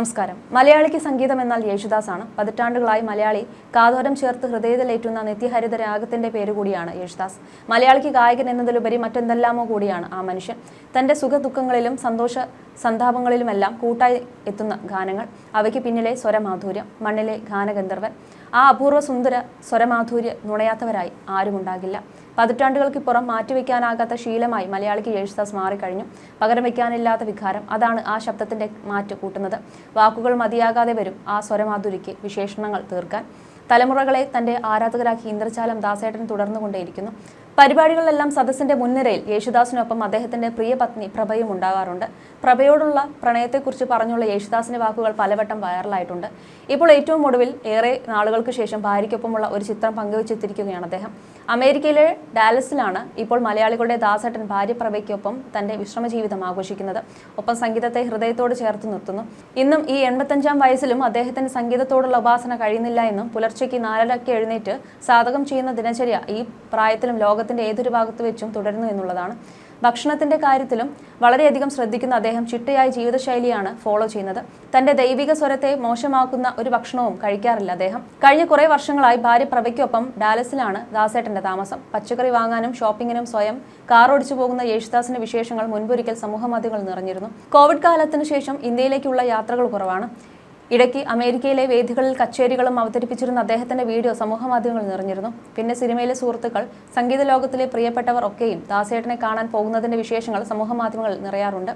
നമസ്കാരം. മലയാളിക്ക് സംഗീതം എന്നാൽ യേശുദാസാണ്. പതിറ്റാണ്ടുകളായി മലയാളി കാതോരം ചേർത്ത് ഹൃദയത്തിലേറ്റുന്ന നിത്യഹരിത രാഗത്തിന്റെ പേരുകൂടിയാണ് യേശുദാസ്. മലയാളിക്ക് ഗായകൻ എന്നതിലുപരി മറ്റെന്തെല്ലാമോ കൂടിയാണ് ആ മനുഷ്യൻ. തന്റെ സുഖദുഃഖങ്ങളിലും സന്തോഷ സന്താപങ്ങളിലുമെല്ലാം കൂട്ടായി എത്തുന്ന ഗാനങ്ങൾ, അവയ്ക്ക് പിന്നിലെ സ്വരമാധുര്യം, മണ്ണിലെ ഗാനഗന്ധർവൻ. ആ അപൂർവ സുന്ദര സ്വരമാധുര്യ നുണയാത്തവരായി ആരുമുണ്ടാകില്ല. പതിറ്റാണ്ടുകൾക്കിപ്പുറം മാറ്റിവെക്കാനാകാത്ത ശീലമായി മലയാളിക്ക് യേശുദാസ് മാറിക്കഴിഞ്ഞു. പകരം വയ്ക്കാനില്ലാത്ത വികാരം, അതാണ് ആ ശബ്ദത്തിന്റെ മാറ്റ് കൂട്ടുന്നത്. വാക്കുകൾ മതിയാകാതെ വരും ആ സ്വരമാധുരിക്ക് വിശേഷണങ്ങൾ തീർക്കാൻ. തലമുറകളെ തന്റെ ആരാധകരാക്കി ഇന്ദ്രജാലം ദാസേട്ടൻ തുടർന്നുകൊണ്ടേയിരിക്കുന്നു. പരിപാടികളിലെല്ലാം സദസ്സിന്റെ മുൻനിരയിൽ യേശുദാസിനൊപ്പം അദ്ദേഹത്തിന്റെ പ്രിയ പത്നി പ്രഭയും ഉണ്ടാകാറുണ്ട്. പ്രഭയോടുള്ള പ്രണയത്തെക്കുറിച്ച് പറഞ്ഞുള്ള യേശുദാസിന്റെ വാക്കുകൾ പലവട്ടം വൈറലായിട്ടുണ്ട്. ഇപ്പോൾ ഏറ്റവും ഒടുവിൽ ഏറെ നാളുകൾക്ക് ശേഷം ഭാര്യയ്ക്കൊപ്പമുള്ള ഒരു ചിത്രം പങ്കുവച്ചെത്തിയിരിക്കുകയാണ് അദ്ദേഹം. അമേരിക്കയിലെ ഡാലസിലാണ് ഇപ്പോൾ മലയാളികളുടെ ദാസേട്ടൻ ഭാര്യ പ്രഭയ്ക്കൊപ്പം തന്റെ വിശ്രമജീവിതം ആഘോഷിക്കുന്നത്. ഒപ്പം സംഗീതത്തെ ഹൃദയത്തോട് ചേർത്ത് നിർത്തുന്നു. ഇന്നും ഈ 85-ാം വയസ്സിലും അദ്ദേഹത്തിന് സംഗീതത്തോടുള്ള ഉപാസന കഴിയുന്നില്ല എന്നും പുലർച്ചയ്ക്ക് 4:30 എഴുന്നേറ്റ് സാധകം ചെയ്യുന്ന ദിനചര്യ ഈ പ്രായത്തിലും ലോകത്തിന്റെ ഏതൊരു ഭാഗത്ത് വെച്ചും തുടരുന്നു എന്നുള്ളതാണ്. ഭക്ഷണത്തിന്റെ കാര്യത്തിലും വളരെയധികം ശ്രദ്ധിക്കുന്ന അദ്ദേഹം ചിട്ടയായ ജീവിതശൈലിയാണ് ഫോളോ ചെയ്യുന്നത്. തന്റെ ദൈവിക സ്വരത്തെ മോശമാക്കുന്ന ഒരു ഭക്ഷണവും കഴിക്കാറില്ല അദ്ദേഹം. കഴിഞ്ഞ കുറെ വർഷങ്ങളായി ഭാര്യ പ്രഭയ്ക്കൊപ്പം ഡാലസിലാണ് ദാസേട്ടന്റെ താമസം. പച്ചക്കറി വാങ്ങാനും ഷോപ്പിങ്ങിനും സ്വയം കാർ ഓടിച്ചു പോകുന്ന യേശുദാസിന്റെ വിശേഷങ്ങൾ മുൻപൊരിക്കൽ സമൂഹമാധ്യമങ്ങൾ നിറഞ്ഞിരുന്നു. കോവിഡ് കാലത്തിനു ശേഷം ഇന്ത്യയിലേക്കുള്ള യാത്രകൾ കുറവാണ്. ഇടയ്ക്ക് അമേരിക്കയിലെ വേദികളിൽ കച്ചേരികളും അവതരിപ്പിച്ചിരുന്ന അദ്ദേഹത്തിന്റെ വീഡിയോ സമൂഹമാധ്യമങ്ങളിൽ നിറഞ്ഞിരുന്നു. പിന്നെ സിനിമയിലെ സുഹൃത്തുക്കൾ, സംഗീത ലോകത്തിലെ പ്രിയപ്പെട്ടവർ ഒക്കെയും ദാസേട്ടനെ കാണാൻ പോകുന്നതിന്റെ വിശേഷങ്ങൾ സമൂഹമാധ്യമങ്ങളിൽ നിറയാറുണ്ട്.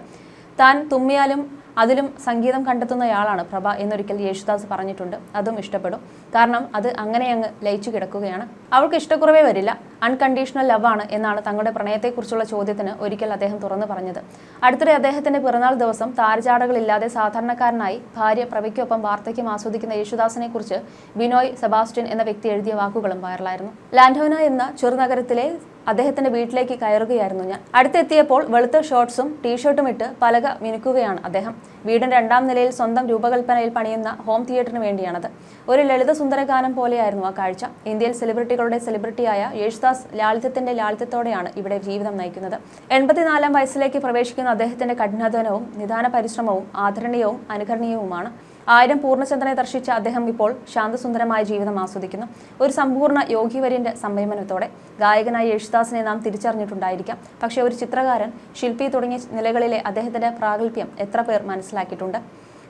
താൻ തുമ്മിയാലും അതിലും സംഗീതം കണ്ടെത്തുന്നയാളാണ് പ്രഭ എന്നൊരിക്കൽ യേശുദാസ് പറഞ്ഞിട്ടുണ്ട്. അതും ഇഷ്ടപ്പെടും. കാരണം അത് അങ്ങനെയങ്ങ് ലയിച്ചു കിടക്കുകയാണ്. അവൾക്ക് ഇഷ്ടക്കുറവേ വരില്ല. അൺകണ്ടീഷണൽ ലവാണ് എന്നാണ് തങ്ങളുടെ പ്രണയത്തെക്കുറിച്ചുള്ള ചോദ്യത്തിന് ഒരിക്കൽ അദ്ദേഹം തുറന്നു പറഞ്ഞത്. അടുത്തിടെ അദ്ദേഹത്തിന്റെ പിറന്നാൾ ദിവസം താരചാടകളില്ലാതെ സാധാരണക്കാരനായി ഭാര്യ പ്രഭയ്ക്കൊപ്പം വാർദ്ധക്യം ആസ്വദിക്കുന്ന യേശുദാസിനെ കുറിച്ച് ബിനോയ് സെബാസ്റ്റ്യൻ എന്ന വ്യക്തി എഴുതിയ വാക്കുകളും വൈറലായിരുന്നു. ലാൻഡോന എന്ന ചെറുനഗരത്തിലെ അദ്ദേഹത്തിന്റെ വീട്ടിലേക്ക് കയറുകയായിരുന്നു ഞാൻ. അടുത്തെത്തിയപ്പോൾ വെളുത്ത ഷോർട്ട്സും ടീഷർട്ടും ഇട്ട് പലക മിനുക്കുകയാണ് അദ്ദേഹം. വീടിന്റെ 2-ാം നിലയിൽ സ്വന്തം രൂപകൽപ്പനയിൽ പണിയുന്ന ഹോം തിയേറ്ററിന് വേണ്ടിയാണത്. ഒരു ലളിത സുന്ദരഗാനം പോലെയായിരുന്നു ആ കാഴ്ച. ഇന്ത്യയിൽ സെലിബ്രിറ്റികളുടെ സെലിബ്രിറ്റിയായ യേശുദാസ് ലാളിത്യത്തിന്റെ ലാളിത്യത്തോടെയാണ് ഇവിടെ ജീവിതം നയിക്കുന്നത്. 84-ാം വയസ്സിലേക്ക് പ്രവേശിക്കുന്ന അദ്ദേഹത്തിന്റെ കഠിനാധ്വാനവും നിദാന പരിശ്രമവും ആദരണീയവും അനുകരണീയവുമാണ്. 1000 പൂർണ്ണചന്ദ്രനെ ദർശിച്ച അദ്ദേഹം ഇപ്പോൾ ശാന്തസുന്ദരമായ ജീവിതം ആസ്വദിക്കുന്നു. ഒരു സമ്പൂർണ്ണ യോഗിവര്യന്റെ സംയമനത്തോടെ. ഗായകനായ യേശുദാസിനെ നാം തിരിച്ചറിഞ്ഞിട്ടുണ്ടായിരിക്കാം. പക്ഷേ ഒരു ചിത്രകാരൻ, ശില്പി തുടങ്ങിയ നിലകളിലെ അദ്ദേഹത്തിന്റെ പ്രാഗൽഭ്യം എത്ര പേർ മനസ്സിലാക്കിയിട്ടുണ്ട്?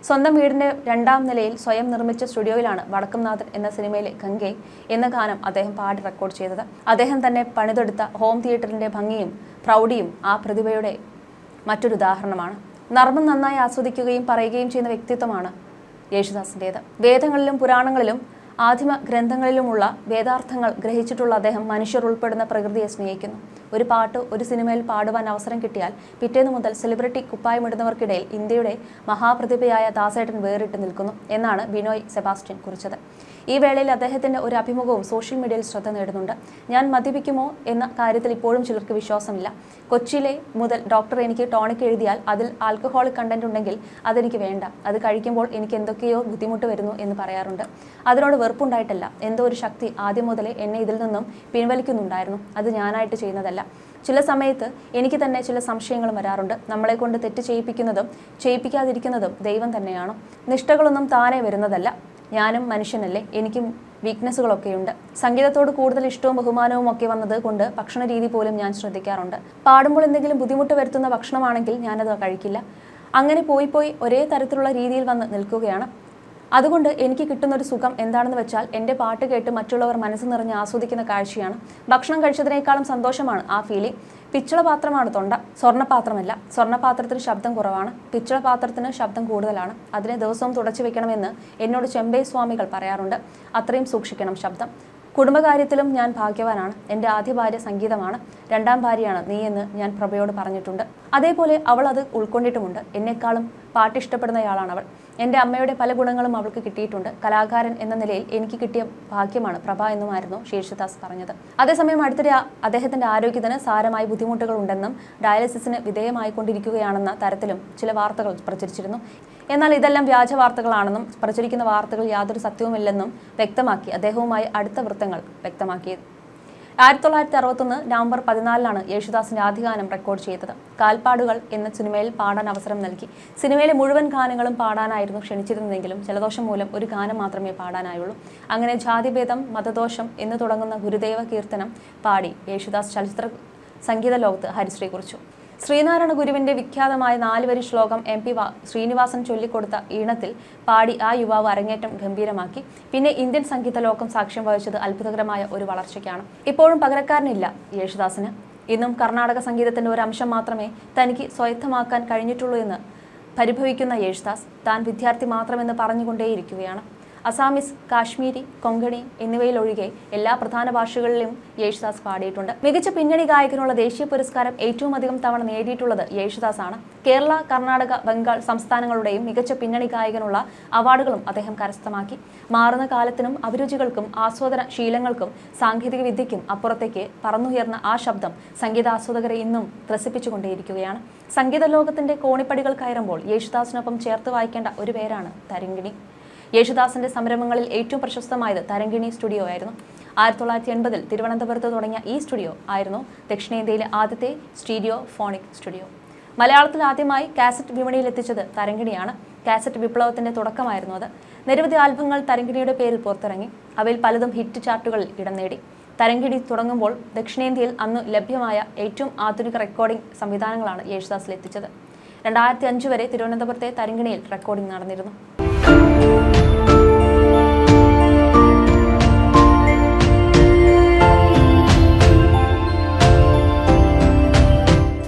സ്വന്തം വീടിന്റെ 2-ാം നിലയിൽ സ്വയം നിർമ്മിച്ച സ്റ്റുഡിയോയിലാണ് വടക്കുംനാഥൻ എന്ന സിനിമയിലെ ഗംഗെ എന്ന ഗാനം അദ്ദേഹം പാടി റെക്കോർഡ് ചെയ്തത്. അദ്ദേഹം തന്നെ പണിതെടുത്ത ഹോം തിയേറ്ററിന്റെ ഭംഗിയും പ്രൗഢിയും ആ പ്രതിഭയുടെ മറ്റൊരു ഉദാഹരണമാണ്. നർമ്മം നന്നായി ആസ്വദിക്കുകയും പറയുകയും ചെയ്യുന്ന വ്യക്തിത്വമാണ് യേശുദാസിൻ്റേത്. വേദങ്ങളിലും പുരാണങ്ങളിലും ആദിമ ഗ്രന്ഥങ്ങളിലുമുള്ള വേദാർത്ഥങ്ങൾ ഗ്രഹിച്ചിട്ടുള്ള അദ്ദേഹം മനുഷ്യർ ഉൾപ്പെടുന്ന പ്രകൃതിയെ സ്നേഹിക്കുന്നു. ഒരു പാട്ട് ഒരു സിനിമയിൽ പാടുവാൻ അവസരം കിട്ടിയാൽ പിറ്റേന്നു മുതൽ സെലിബ്രിറ്റി കുപ്പായമിടുന്നവർക്കിടയിൽ ഇന്ത്യയുടെ മഹാപ്രതിഭയായ ദാസേട്ടൻ വേറിട്ട് നിൽക്കുന്നു എന്നാണ് ബിനോയ് സെബാസ്റ്റ്യൻ കുറിച്ചത്. ഈ വേളയിൽ അദ്ദേഹത്തിന്റെ ഒരു അഭിമുഖവും സോഷ്യൽ മീഡിയയിൽ ശ്രദ്ധ നേടുന്നുണ്ട്. ഞാൻ മദ്യപിക്കുമോ എന്ന കാര്യത്തിൽ ഇപ്പോഴും ചിലർക്ക് വിശ്വാസമില്ല. കൊച്ചിയിലെ മുതൽ ഡോക്ടർ എനിക്ക് ടോണിക് എഴുതിയാൽ അതിൽ ആൽക്കഹോളിക് കണ്ടന്റ് ഉണ്ടെങ്കിൽ അതെനിക്ക് വേണ്ട. അത് കഴിക്കുമ്പോൾ എനിക്ക് എന്തൊക്കെയോ ബുദ്ധിമുട്ട് വരുന്നു എന്ന് പറയാറുണ്ട്. അതിനോട് വെറുപ്പുണ്ടായിട്ടല്ല, എന്തോ ഒരു ശക്തി ആദ്യം മുതലേ എന്നെ ഇതിൽ നിന്നും പിൻവലിക്കുന്നുണ്ടായിരുന്നു. അത് ഞാനായിട്ട് ചെയ്യുന്നതല്ല. ചില സമയത്ത് എനിക്ക് തന്നെ ചില സംശയങ്ങളും വരാറുണ്ട്. നമ്മളെ കൊണ്ട് തെറ്റ് ചെയ്യിപ്പിക്കുന്നതും ചെയ്യിപ്പിക്കാതിരിക്കുന്നതും ദൈവം തന്നെയാണോ? നിഷ്ഠകളൊന്നും താനേ വരുന്നതല്ല. ഞാനും മനുഷ്യനല്ലേ, എനിക്കും വീക്ക്നെസ്സുകളൊക്കെയുണ്ട്. സംഗീതത്തോട് കൂടുതൽ ഇഷ്ടവും ബഹുമാനവും ഒക്കെ വന്നത് കൊണ്ട് ഭക്ഷണ രീതി പോലും ഞാൻ ശ്രദ്ധിക്കാറുണ്ട്. പാടുമ്പോൾ എന്തെങ്കിലും ബുദ്ധിമുട്ട് വരുത്തുന്ന ഭക്ഷണമാണെങ്കിൽ ഞാനത് കഴിക്കില്ല. അങ്ങനെ പോയി ഒരേ തരത്തിലുള്ള രീതിയിൽ വന്ന് നിൽക്കുകയാണ്. അതുകൊണ്ട് എനിക്ക് കിട്ടുന്നൊരു സുഖം എന്താണെന്ന് വെച്ചാൽ എൻ്റെ പാട്ട് കേട്ട് മറ്റുള്ളവർ മനസ്സ് നിറഞ്ഞ് ആസ്വദിക്കുന്ന കാഴ്ചയാണ്. ഭക്ഷണം കഴിച്ചതിനേക്കാളും സന്തോഷമാണ് ആ ഫീലിംഗ്. പിച്ചള പാത്രമാണ് തൊണ്ട, സ്വർണ്ണപാത്രമല്ല. സ്വർണ്ണപാത്രത്തിന് ശബ്ദം കുറവാണ്, പിച്ചള പാത്രത്തിന് ശബ്ദം കൂടുതലാണ്. അതിനെ ദിവസവും തുടച്ചു വെക്കണമെന്ന് എന്നോട് ചെമ്പൈ സ്വാമികൾ പറയാറുണ്ട്. അത്രയും സൂക്ഷിക്കണം ശബ്ദം. കുടുംബകാര്യത്തിലും ഞാൻ ഭാഗ്യവാനാണ്. എൻ്റെ ആദ്യ ഭാര്യ സംഗീതമാണ്, 2-ാം ഭാര്യയാണ് നീ എന്ന് ഞാൻ പ്രഭയോട് പറഞ്ഞിട്ടുണ്ട്. അതേപോലെ അവൾ അത് ഉൾക്കൊണ്ടിട്ടുമുണ്ട്. എന്നെക്കാളും പാട്ടിഷ്ടപ്പെടുന്നയാളാണ് അവൾ. എൻ്റെ അമ്മയുടെ പല ഗുണങ്ങളും അവൾക്ക് കിട്ടിയിട്ടുണ്ട്. കലാകാരൻ എന്ന നിലയിൽ എനിക്ക് കിട്ടിയ ഭാഗ്യമാണ് പ്രഭ എന്നുമായിരുന്നു യേശുദാസ് പറഞ്ഞത്. അതേസമയം അടുത്തിടെ അദ്ദേഹത്തിന്റെ ആരോഗ്യത്തിന് സാരമായ ബുദ്ധിമുട്ടുകൾ ഉണ്ടെന്നും ഡയാലിസിസിന് വിധേയമായിക്കൊണ്ടിരിക്കുകയാണെന്ന തരത്തിലും ചില വാർത്തകൾ പ്രചരിച്ചിരുന്നു. എന്നാൽ ഇതെല്ലാം വ്യാജ വാർത്തകളാണെന്നും പ്രചരിക്കുന്ന വാർത്തകൾ യാതൊരു സത്യവുമില്ലെന്നും വ്യക്തമാക്കി അദ്ദേഹവുമായി അടുത്ത വൃത്തങ്ങൾ വ്യക്തമാക്കിയത്. 1961 നവംബർ 14 യേശുദാസിന്റെ ആദ്യ ഗാനം റെക്കോർഡ് ചെയ്തത്. കാൽപ്പാടുകൾ എന്ന സിനിമയിൽ പാടാൻ അവസരം നൽകി. സിനിമയിലെ മുഴുവൻ ഗാനങ്ങളും പാടാനായിരുന്നു ക്ഷണിച്ചിരുന്നതെങ്കിലും ജലദോഷം മൂലം ഒരു ഗാനം മാത്രമേ പാടാനായുള്ളൂ. അങ്ങനെ ജാതിഭേദം മതദോഷം എന്ന് തുടങ്ങുന്ന ഗുരുദേവ കീർത്തനം പാടി യേശുദാസ് ചലച്ചിത്ര സംഗീത ലോകത്ത് ഹരിശ്രീ കുറിച്ചു. ശ്രീനാരായണ ഗുരുവിന്റെ വിഖ്യാതമായ 4 വരി ശ്ലോകം MP ശ്രീനിവാസൻ ചൊല്ലിക്കൊടുത്ത ഈണത്തിൽ പാടി ആ യുവാവ് അരങ്ങേറ്റം ഗംഭീരമാക്കി. പിന്നെ ഇന്ത്യൻ സംഗീത ലോകം സാക്ഷ്യം വഹിച്ചത് അത്ഭുതകരമായ ഒരു വളർച്ചയ്ക്കാണ്. ഇപ്പോഴും പകരക്കാരനില്ല യേശുദാസിന്. ഇന്നും കർണാടക സംഗീതത്തിന്റെ ഒരു അംശം മാത്രമേ തനിക്ക് സ്വായത്തമാക്കാൻ കഴിഞ്ഞിട്ടുള്ളൂ എന്ന് പരിഭവിക്കുന്ന യേശുദാസ് താൻ വിദ്യാർത്ഥി മാത്രമെന്ന് പറഞ്ഞുകൊണ്ടേയിരിക്കുകയാണ്. അസാമീസ്, കാശ്മീരി, കൊങ്കണി എന്നിവയിലൊഴികെ എല്ലാ പ്രധാന ഭാഷകളിലും യേശുദാസ് പാടിയിട്ടുണ്ട്. മികച്ച പിന്നണി ഗായകനുള്ള ദേശീയ പുരസ്കാരം ഏറ്റവും അധികം തവണ നേടിയിട്ടുള്ളത് യേശുദാസ് ആണ്. കേരള, കർണാടക, ബംഗാൾ സംസ്ഥാനങ്ങളുടെയും മികച്ച പിന്നണി ഗായകനുള്ള അവാർഡുകളും അദ്ദേഹം കരസ്ഥമാക്കി. മാറുന്ന കാലത്തിനും അഭിരുചികൾക്കും ആസ്വാദന ശീലങ്ങൾക്കും സാങ്കേതിക വിദ്യയ്ക്കും അപ്പുറത്തേക്ക് പറന്നുയർന്ന ആ ശബ്ദം സംഗീതാസ്വാദകരെ ഇന്നും ത്രസിപ്പിച്ചുകൊണ്ടേയിരിക്കുകയാണ്. സംഗീത ലോകത്തിന്റെ കോണിപ്പടികൾ കയറുമ്പോൾ യേശുദാസിനൊപ്പം ചേർത്ത് വായിക്കേണ്ട ഒരു പേരാണ് തരംഗിണി. യേശുദാസിന്റെ സംരംഭങ്ങളിൽ ഏറ്റവും പ്രശസ്തമായത് തരംഗിണി സ്റ്റുഡിയോ ആയിരുന്നു. 1980 തിരുവനന്തപുരത്ത് തുടങ്ങിയ ഈ സ്റ്റുഡിയോ ആയിരുന്നു ദക്ഷിണേന്ത്യയിലെ ആദ്യത്തെ സ്റ്റീരിയോ ഫോണിക് സ്റ്റുഡിയോ. മലയാളത്തിൽ ആദ്യമായി കാസറ്റ് വിപണിയിലെത്തിച്ചത് തരംഗിണിയാണ്. കാസറ്റ് വിപ്ലവത്തിന്റെ തുടക്കമായിരുന്നു അത്. നിരവധി ആൽബങ്ങൾ തരംഗിണിയുടെ പേരിൽ പുറത്തിറങ്ങി. അവയിൽ പലതും ഹിറ്റ് ചാർട്ടുകളിൽ ഇടം നേടി. തരംഗിണി തുടങ്ങുമ്പോൾ ദക്ഷിണേന്ത്യയിൽ അന്ന് ലഭ്യമായ ഏറ്റവും ആധുനിക റെക്കോർഡിംഗ് സംവിധാനങ്ങളാണ് യേശുദാസിൽ എത്തിച്ചത്. 2005 വരെ തിരുവനന്തപുരത്തെ തരംഗിണിയിൽ റെക്കോർഡിംഗ് നടന്നിരുന്നു.